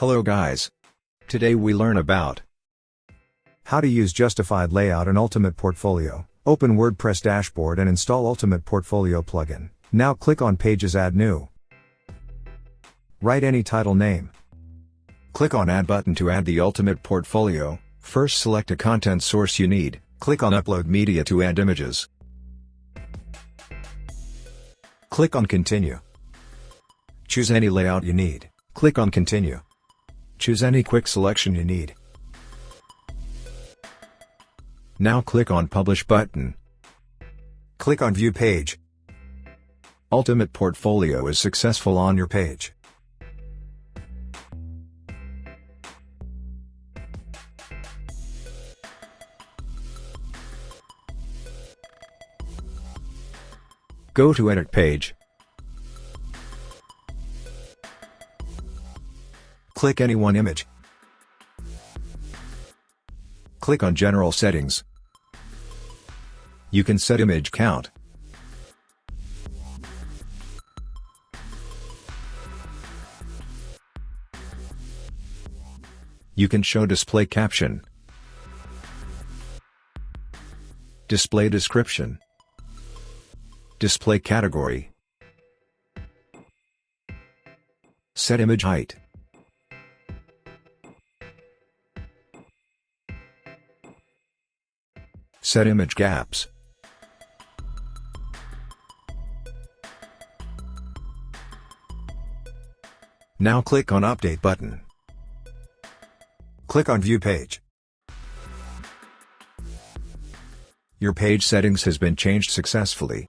Hello guys. Today we learn about how to use justified layout in Ultimate Portfolio. Open WordPress dashboard and install Ultimate Portfolio plugin. Now click on Pages, Add New. Write any title name. Click on Add button to add the Ultimate Portfolio. First select a content source you need. Click on Upload Media to add images. Click on Continue. Choose any layout you need. Click on Continue. Choose any quick selection you need. Now click on Publish button. Click on View Page. Ultimate Portfolio is successful on your page. Go to Edit Page. Click any one image. Click on General Settings. You can set image count. You can show display caption, display description, display category, set image height, set image gaps. Now click on Update button. Click on View Page. Your page settings has been changed successfully.